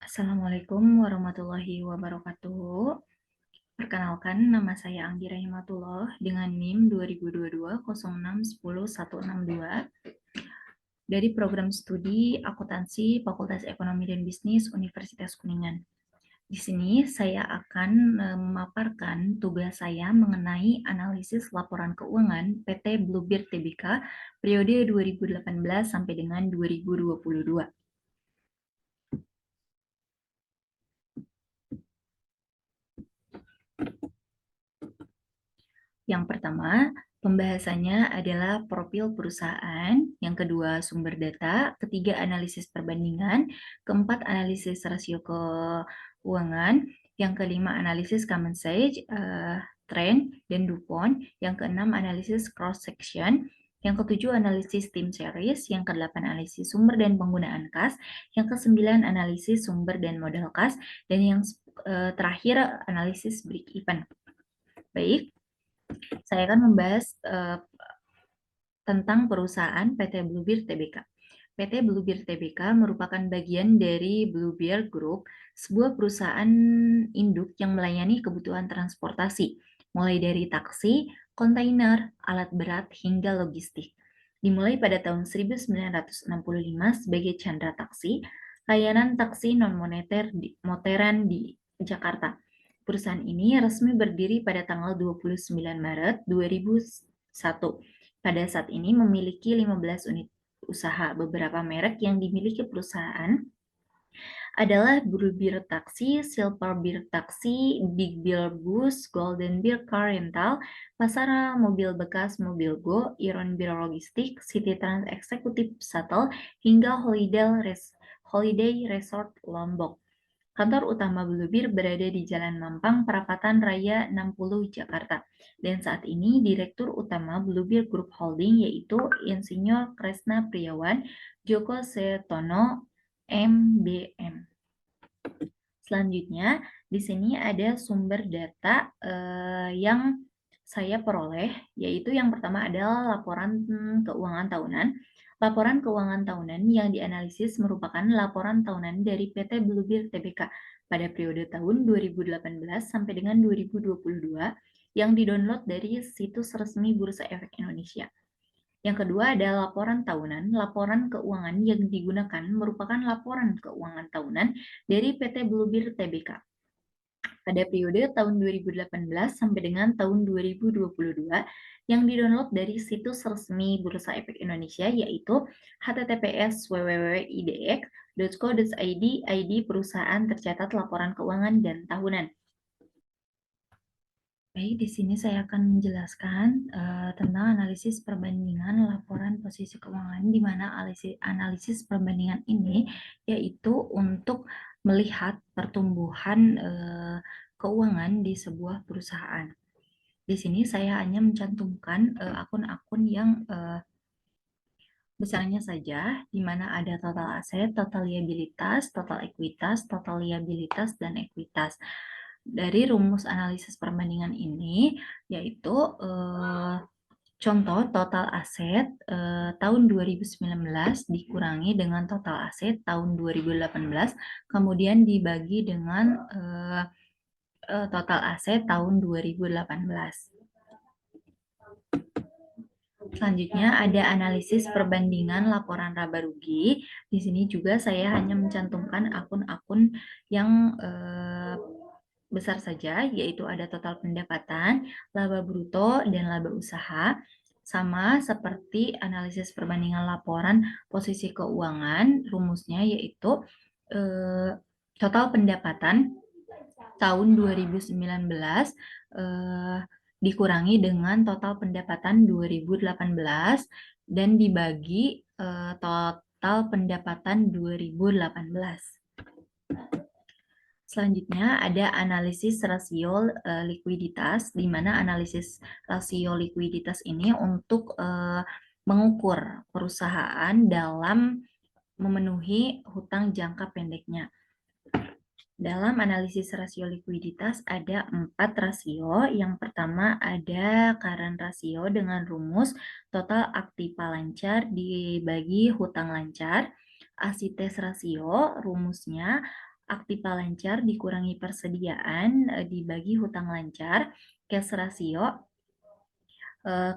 Assalamualaikum warahmatullahi wabarakatuh. Perkenalkan, nama saya Anggi Rahimatullah dengan NIM 2022 dari program studi akuntansi Fakultas Ekonomi dan Bisnis Universitas Kuningan. Di sini saya akan memaparkan tugas saya mengenai analisis laporan keuangan PT Bluebird Tbk periode 2018 sampai dengan 2022. Yang pertama, pembahasannya adalah profil perusahaan, yang kedua sumber data, ketiga analisis perbandingan, keempat analisis rasio keuangan, yang kelima analisis common size, trend, dan DuPont, yang keenam analisis cross section, yang ketujuh analisis time series, yang kedelapan analisis sumber dan penggunaan kas, yang kesembilan analisis sumber dan modal kas, dan yang terakhir analisis break even. Baik, saya akan membahas tentang perusahaan PT Bluebird Tbk. PT Bluebird Tbk merupakan bagian dari Bluebird Group, sebuah perusahaan induk yang melayani kebutuhan transportasi, mulai dari taksi, kontainer, alat berat, hingga logistik. Dimulai pada tahun 1965 sebagai Chandra Taksi, layanan taksi non-moneteran di Jakarta. Perusahaan ini resmi berdiri pada tanggal 29 Maret 2001. Pada saat ini memiliki 15 unit usaha. Beberapa merek yang dimiliki perusahaan adalah Bluebird Taxi, Silver Beer Taxi, Big Bill Bus, Golden Beer Car Rental, Pasara Mobil Bekas Mobil Go, Iron Beer Logistik, City Trans Executive Shuttle, hingga Holiday Resort Lombok. Kantor utama Bluebird berada di Jalan Mampang, Perapatan Raya 60, Jakarta. Dan saat ini Direktur Utama Bluebird Group Holding yaitu Insinyur Kresna Priawan Joko Setono, MBM. Selanjutnya, di sini ada sumber data yang saya peroleh, yaitu yang pertama adalah laporan keuangan tahunan. Laporan keuangan tahunan yang dianalisis merupakan laporan tahunan dari PT Bluebird Tbk pada periode tahun 2018 sampai dengan 2022 yang didownload dari situs resmi Bursa Efek Indonesia. Yang kedua adalah laporan tahunan. Laporan keuangan yang digunakan merupakan laporan keuangan tahunan dari PT Bluebird Tbk pada periode tahun 2018 sampai dengan tahun 2022 yang didownload dari situs resmi Bursa Efek Indonesia yaitu https://www.idx.co.id ID perusahaan tercatat laporan keuangan dan tahunan. Baik, di sini saya akan menjelaskan tentang analisis perbandingan laporan posisi keuangan, di mana analisis perbandingan ini yaitu untuk melihat pertumbuhan keuangan di sebuah perusahaan. Di sini saya hanya mencantumkan akun-akun yang besarnya saja, di mana ada total aset, total liabilitas, total ekuitas, total liabilitas, dan ekuitas. Dari rumus analisis perbandingan ini, yaitu contoh total aset tahun 2019 dikurangi dengan total aset tahun 2018, kemudian dibagi dengan total aset tahun 2018. Selanjutnya ada analisis perbandingan laporan laba rugi. Di sini juga saya hanya mencantumkan akun-akun yang besar saja, yaitu ada total pendapatan, laba bruto, dan laba usaha. Sama seperti analisis perbandingan laporan posisi keuangan, rumusnya yaitu total pendapatan tahun 2019 dikurangi dengan total pendapatan 2018 dan dibagi total pendapatan 2018. Selanjutnya ada analisis rasio likuiditas, di mana analisis rasio likuiditas ini untuk mengukur perusahaan dalam memenuhi hutang jangka pendeknya. Dalam analisis rasio likuiditas ada 4 rasio. Yang pertama ada current ratio dengan rumus total aktiva lancar dibagi hutang lancar. Asites rasio rumusnya Aktiva lancar dikurangi persediaan dibagi hutang lancar, cash ratio,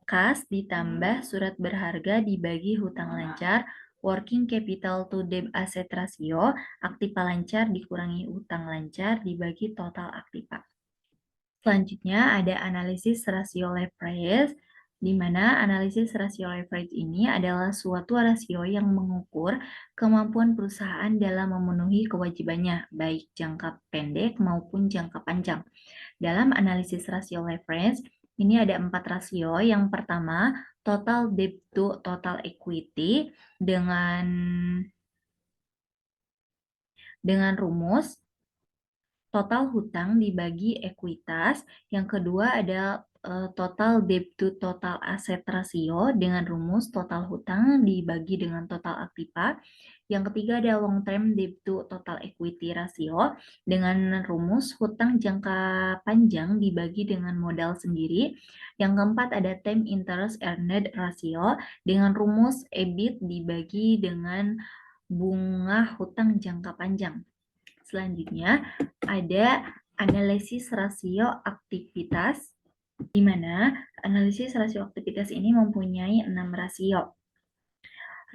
kas ditambah surat berharga dibagi hutang lancar, working capital to debt asset ratio, aktiva lancar dikurangi hutang lancar dibagi total aktiva. Selanjutnya ada analisis rasio leverage, di mana analisis rasio leverage ini adalah suatu rasio yang mengukur kemampuan perusahaan dalam memenuhi kewajibannya, baik jangka pendek maupun jangka panjang. Dalam analisis rasio leverage, ini ada 4 rasio. Yang pertama, total debt to total equity dengan rumus total hutang dibagi ekuitas. Yang kedua ada total debt to total asset ratio dengan rumus total hutang dibagi dengan total aktiva. Yang ketiga ada long term debt to total equity ratio dengan rumus hutang jangka panjang dibagi dengan modal sendiri. Yang keempat ada term interest earned ratio dengan rumus EBIT dibagi dengan bunga hutang jangka panjang. Selanjutnya ada analisis rasio aktivitas, di mana analisis rasio aktivitas ini mempunyai 6 rasio.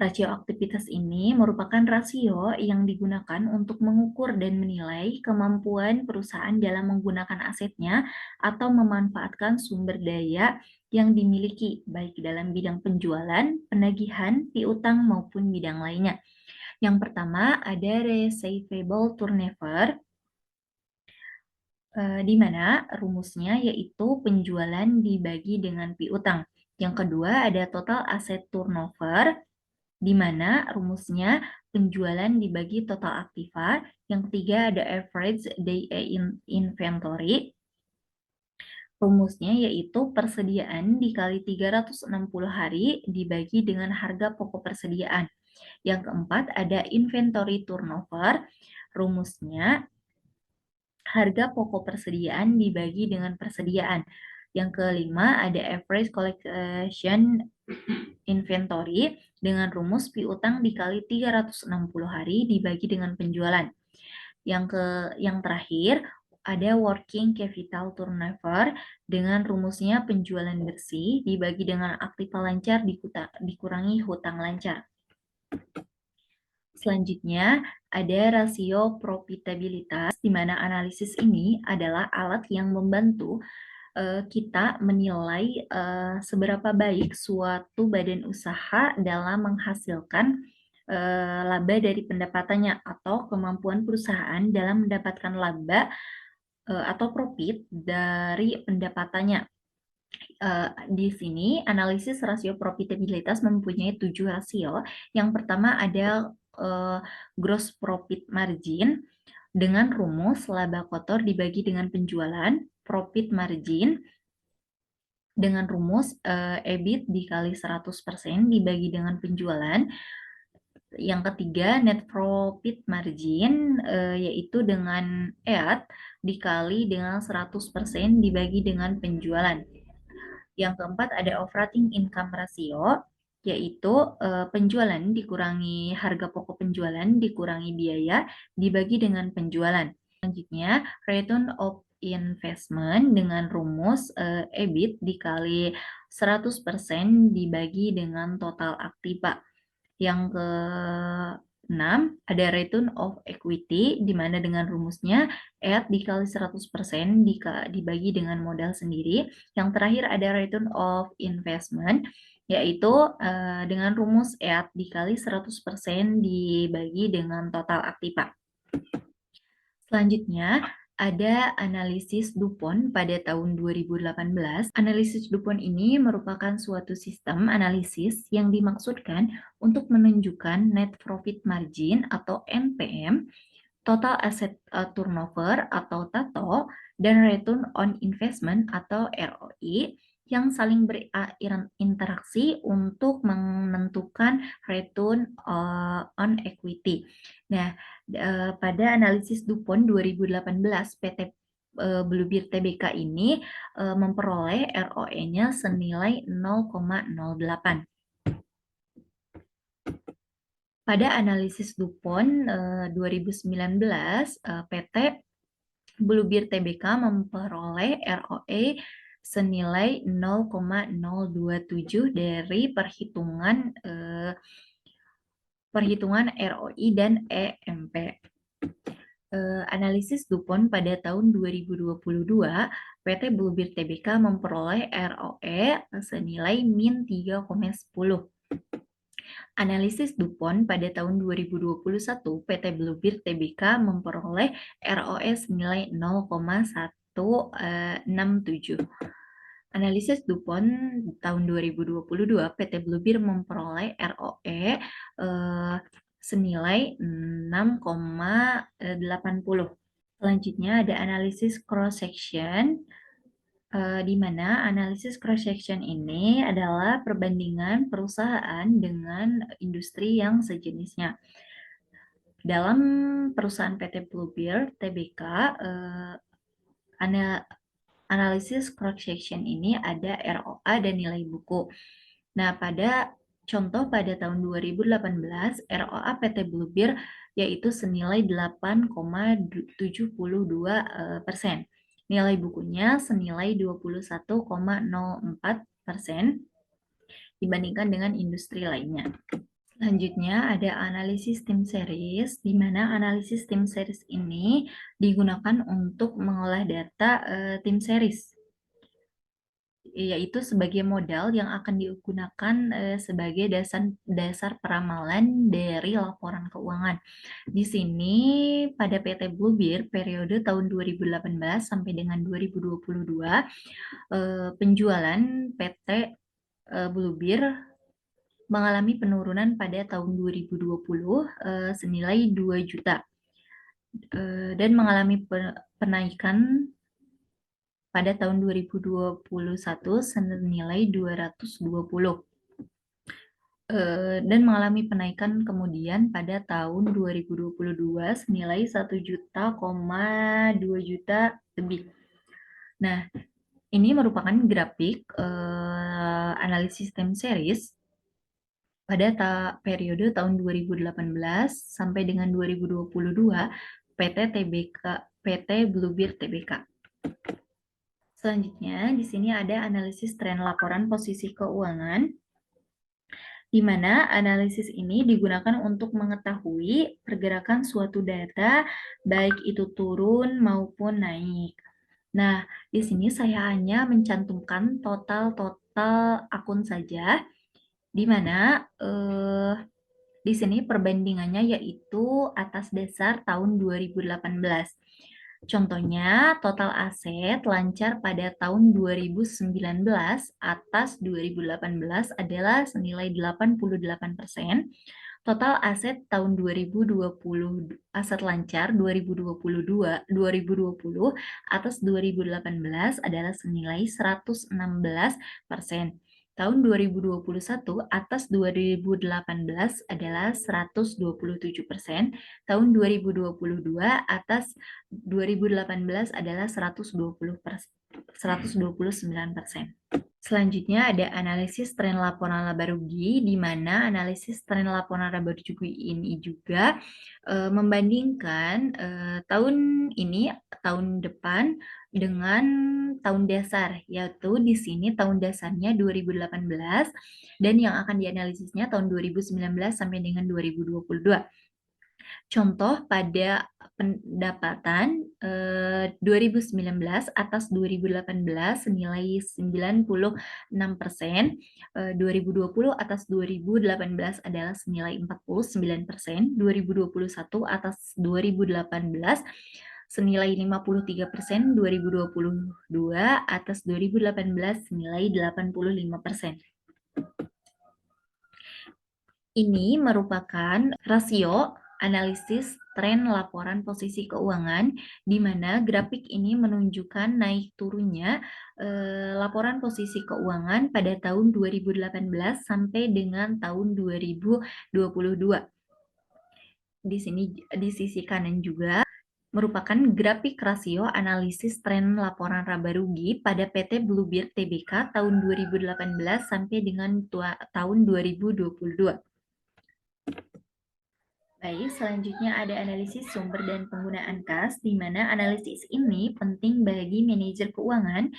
Rasio aktivitas ini merupakan rasio yang digunakan untuk mengukur dan menilai kemampuan perusahaan dalam menggunakan asetnya atau memanfaatkan sumber daya yang dimiliki, baik dalam bidang penjualan, penagihan, piutang, maupun bidang lainnya. Yang pertama ada receivable turnover, di mana rumusnya yaitu penjualan dibagi dengan piutang. Yang kedua ada total asset turnover, di mana rumusnya penjualan dibagi total aktiva. Yang ketiga ada average day inventory, rumusnya yaitu persediaan dikali 360 hari dibagi dengan harga pokok persediaan. Yang keempat ada inventory turnover, rumusnya harga pokok persediaan dibagi dengan persediaan. Yang kelima ada average collection inventory dengan rumus piutang dikali 360 hari dibagi dengan penjualan. Yang terakhir ada working capital turnover dengan rumusnya penjualan bersih dibagi dengan aktiva lancar dikurangi hutang lancar. Selanjutnya, ada rasio profitabilitas, di mana analisis ini adalah alat yang membantu kita menilai seberapa baik suatu badan usaha dalam menghasilkan laba dari pendapatannya atau kemampuan perusahaan dalam mendapatkan laba atau profit dari pendapatannya. Di sini analisis rasio profitabilitas mempunyai 7 rasio. Yang pertama ada gross profit margin dengan rumus laba kotor dibagi dengan penjualan, profit margin dengan rumus EBIT dikali 100% dibagi dengan penjualan. Yang ketiga net profit margin yaitu dengan EAT dikali dengan 100% dibagi dengan penjualan. Yang keempat ada operating income ratio, yaitu penjualan dikurangi harga pokok penjualan dikurangi biaya dibagi dengan penjualan. Selanjutnya, return of investment dengan rumus EBIT dikali 100% dibagi dengan total aktiva. Yang ke-6 ada return of equity, di mana dengan rumusnya EAT dikali 100% dibagi dengan modal sendiri. Yang terakhir ada return of investment, yaitu dengan rumus EAT dikali 100% dibagi dengan total aktiva. Selanjutnya, ada analisis DuPont pada tahun 2018. Analisis DuPont ini merupakan suatu sistem analisis yang dimaksudkan untuk menunjukkan net profit margin atau NPM, total asset turnover atau TATO, dan return on investment atau ROI yang saling berinteraksi untuk menentukan return on equity. Nah, pada analisis DuPont 2018, PT Bluebeard Tbk ini memperoleh ROE-nya senilai 0,08. Pada analisis DuPont 2019, PT Bluebeard Tbk memperoleh ROE senilai 0,027 dari perhitungan ROI dan EMP. Analisis DuPont pada tahun 2022, PT Bluebeard Tbk memperoleh ROE senilai min 3,10. Analisis DuPont pada tahun 2021, PT Bluebeard Tbk memperoleh ROE senilai 0,167. Analisis DuPont tahun 2022, PT Bluebeard memperoleh ROE senilai 6,80. Selanjutnya ada analisis cross-section, di mana analisis cross-section ini adalah perbandingan perusahaan dengan industri yang sejenisnya. Dalam perusahaan PT Bluebeard Tbk, analisis cross-section ini ada ROA dan nilai buku. Nah, pada tahun 2018, ROA PT Bluebeard yaitu senilai 8,72%. Nilai bukunya senilai 21,04% dibandingkan dengan industri lainnya. Selanjutnya ada analisis tim series, di mana analisis tim series ini digunakan untuk mengolah data tim series, yaitu sebagai modal yang akan digunakan sebagai dasar peramalan dari laporan keuangan. Di sini pada PT Bluebeard periode tahun 2018 sampai dengan 2022, penjualan PT Bluebeard mengalami penurunan pada tahun 2020 senilai 2 juta dan mengalami penaikan pada tahun 2021 senilai 220 dan mengalami penaikan kemudian pada tahun 2022 senilai 1 juta, 2 juta lebih. Nah, ini merupakan grafik analisis time series pada periode tahun 2018 sampai dengan 2022 PT Bluebeard Tbk. Selanjutnya, di sini ada analisis tren laporan posisi keuangan, di mana analisis ini digunakan untuk mengetahui pergerakan suatu data, baik itu turun maupun naik. Nah, di sini saya hanya mencantumkan total akun saja, di mana di sini perbandingannya yaitu atas dasar tahun 2018. Contohnya, total aset lancar pada tahun 2019 atas 2018 adalah senilai 88%. Total aset tahun 2020, aset lancar 2020 atas 2018 adalah senilai 116%. Tahun 2021 atas 2018 adalah 127%, tahun 2022 atas 2018 adalah 129%. Selanjutnya ada analisis tren laporan laba rugi, di mana analisis tren laporan laba rugi ini juga membandingkan tahun ini, tahun depan dengan tahun dasar, yaitu di sini tahun dasarnya 2018 dan yang akan dianalisisnya tahun 2019 sampai dengan 2022. Contoh pada pendapatan 2019 atas 2018 senilai 96%, 2020 atas 2018 adalah senilai 49%, 2021 atas 2018 senilai 53%, 2022 atas 2018 senilai 85%. Ini merupakan rasio analisis tren laporan posisi keuangan, di mana grafik ini menunjukkan naik turunnya laporan posisi keuangan pada tahun 2018 sampai dengan tahun 2022. Di sini di sisi kanan juga merupakan grafik rasio analisis tren laporan laba rugi pada PT Bluebeard Tbk tahun 2018 sampai dengan tahun 2022. Baik, selanjutnya ada analisis sumber dan penggunaan kas, di mana analisis ini penting bagi manajer keuangan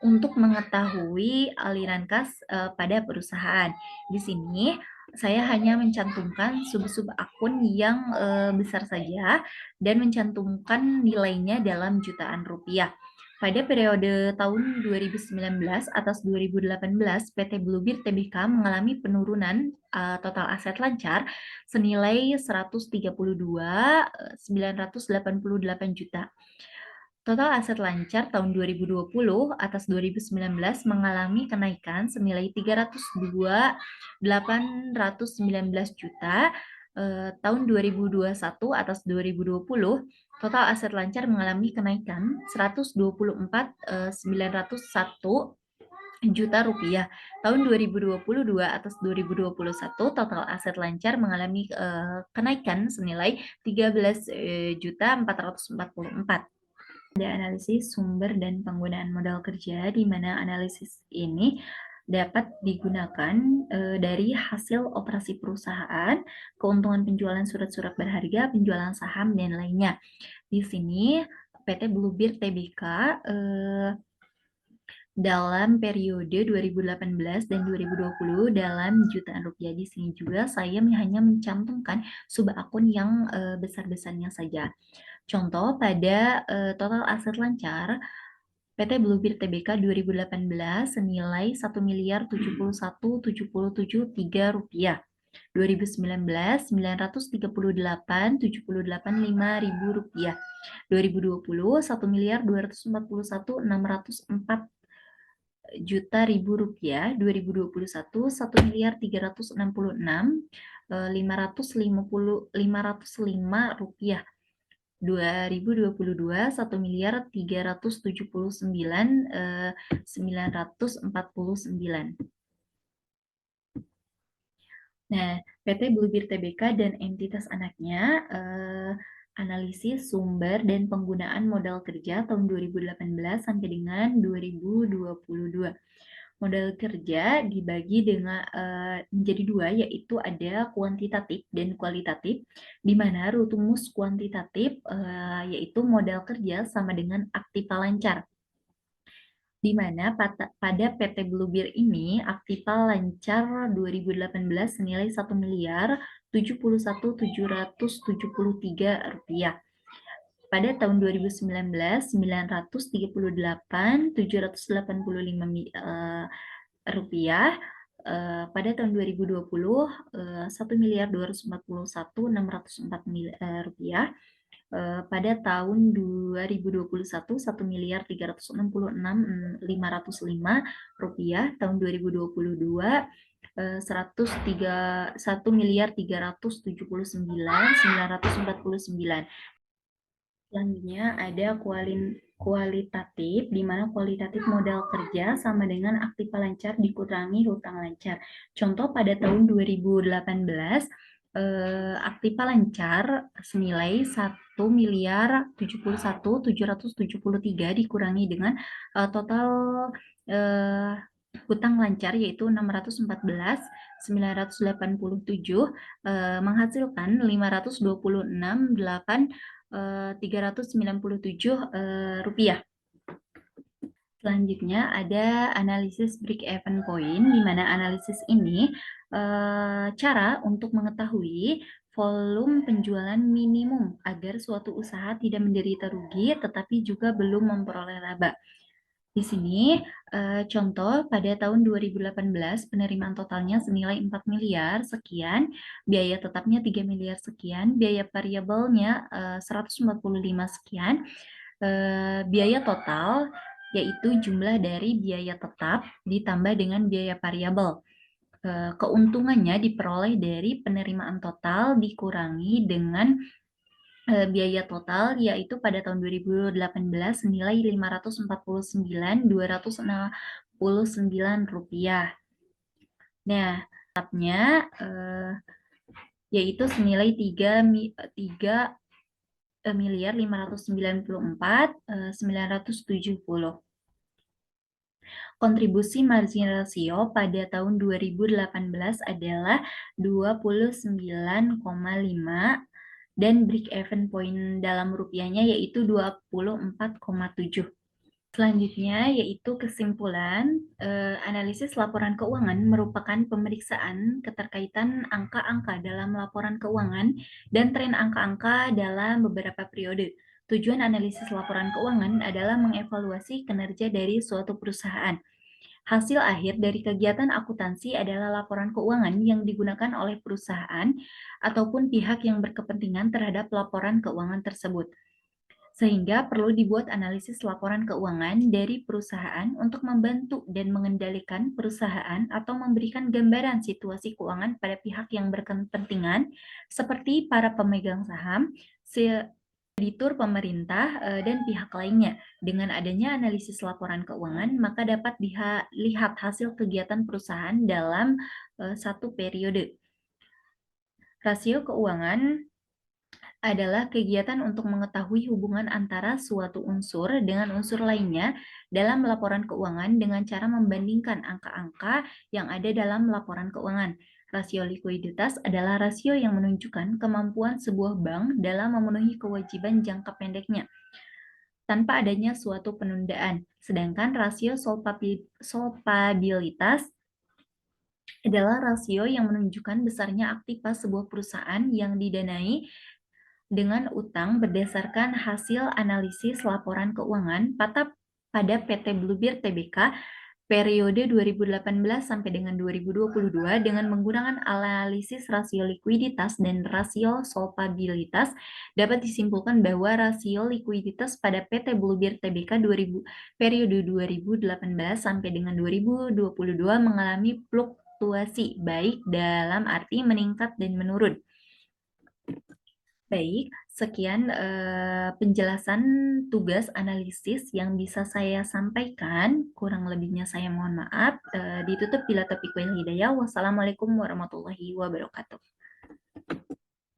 untuk mengetahui aliran kas pada perusahaan. Di sini saya hanya mencantumkan sub-sub akun yang besar saja dan mencantumkan nilainya dalam jutaan rupiah. Pada periode tahun 2019 atas 2018, PT Bluebird Tbk mengalami penurunan total aset lancar senilai 132.988 juta. Total aset lancar tahun 2020 atas 2019 mengalami kenaikan senilai 302.819 juta. Tahun 2021 atas 2020 total aset lancar mengalami kenaikan 124.901 juta rupiah. Tahun 2022 atas 2021 total aset lancar mengalami kenaikan senilai 13.444. Ada analisis sumber dan penggunaan modal kerja, di mana analisis ini dapat digunakan dari hasil operasi perusahaan, keuntungan penjualan surat-surat berharga, penjualan saham, dan lainnya. Di sini PT Bluebird Tbk dalam periode 2018 dan 2020 dalam jutaan rupiah. Di sini juga saya hanya mencantumkan sub akun yang besar-besarnya saja. Contoh, pada total aset lancar PT Bluebird Tbk 2018 senilai 1.071.773 rupiah. 2019 938.785.000 rupiah. 2020 1.241.604 juta ribu rupiah. 2021 1.366.505 rupiah. 2022 1.379.949. Nah, PT Bluebird Tbk dan entitas anaknya analisis sumber dan penggunaan modal kerja tahun 2018 sampai dengan 2022. Modal kerja dibagi dengan menjadi dua, yaitu ada kuantitatif dan kualitatif, di mana rumus kuantitatif yaitu modal kerja sama dengan aktiva lancar, di mana pada PT Bluebird ini aktiva lancar 2018 senilai 1.071.773 rupiah. Pada tahun 2019 938.785 rupiah. Pada tahun 2020 1.241.604 rupiah. Pada tahun 2021 1.366.505 rupiah. Tahun 2022 1.379.949. Selanjutnya ada kualitatif, di mana kualitatif modal kerja sama dengan aktiva lancar dikurangi hutang lancar. Contoh, pada tahun 2018 aktiva lancar senilai 1.071.773 dikurangi dengan total hutang lancar yaitu 614.987 menghasilkan 526.397 rupiah. Selanjutnya ada analisis break-even point, di mana analisis ini cara untuk mengetahui volume penjualan minimum agar suatu usaha tidak menderita rugi tetapi juga belum memperoleh laba. Di sini contoh, pada tahun 2018 penerimaan totalnya senilai 4 miliar sekian, biaya tetapnya 3 miliar sekian, biaya variabelnya 145 sekian, biaya total yaitu jumlah dari biaya tetap ditambah dengan biaya variabel. Keuntungannya diperoleh dari penerimaan total dikurangi dengan biaya total, yaitu pada tahun 2018 senilai 549.269 rupiah. Nah, tetapnya yaitu senilai 3.594.970. Kontribusi margin ratio pada tahun 2018 adalah 29,5 dan break-even point dalam rupiahnya yaitu 24,7. Selanjutnya yaitu kesimpulan, analisis laporan keuangan merupakan pemeriksaan keterkaitan angka-angka dalam laporan keuangan dan tren angka-angka dalam beberapa periode. Tujuan analisis laporan keuangan adalah mengevaluasi kinerja dari suatu perusahaan. Hasil akhir dari kegiatan akuntansi adalah laporan keuangan yang digunakan oleh perusahaan ataupun pihak yang berkepentingan terhadap laporan keuangan tersebut. Sehingga perlu dibuat analisis laporan keuangan dari perusahaan untuk membantu dan mengendalikan perusahaan atau memberikan gambaran situasi keuangan pada pihak yang berkepentingan seperti para pemegang saham, kreditur pemerintah, dan pihak lainnya. Dengan adanya analisis laporan keuangan, maka dapat dilihat hasil kegiatan perusahaan dalam satu periode. Rasio keuangan adalah kegiatan untuk mengetahui hubungan antara suatu unsur dengan unsur lainnya dalam laporan keuangan dengan cara membandingkan angka-angka yang ada dalam laporan keuangan. Rasio likuiditas adalah rasio yang menunjukkan kemampuan sebuah bank dalam memenuhi kewajiban jangka pendeknya tanpa adanya suatu penundaan. Sedangkan rasio solvabilitas adalah rasio yang menunjukkan besarnya aktiva sebuah perusahaan yang didanai dengan utang berdasarkan hasil analisis laporan keuangan pada PT Bluebird Tbk periode 2018 sampai dengan 2022 dengan menggunakan analisis rasio likuiditas dan rasio solvabilitas dapat disimpulkan bahwa rasio likuiditas pada PT Bluebird Tbk periode 2018 sampai dengan 2022 mengalami fluktuasi baik dalam arti meningkat dan menurun. Baik, sekian penjelasan tugas analisis yang bisa saya sampaikan. Kurang lebihnya saya mohon maaf. Ditutup bila taufiq wal hidayah. Wassalamualaikum warahmatullahi wabarakatuh.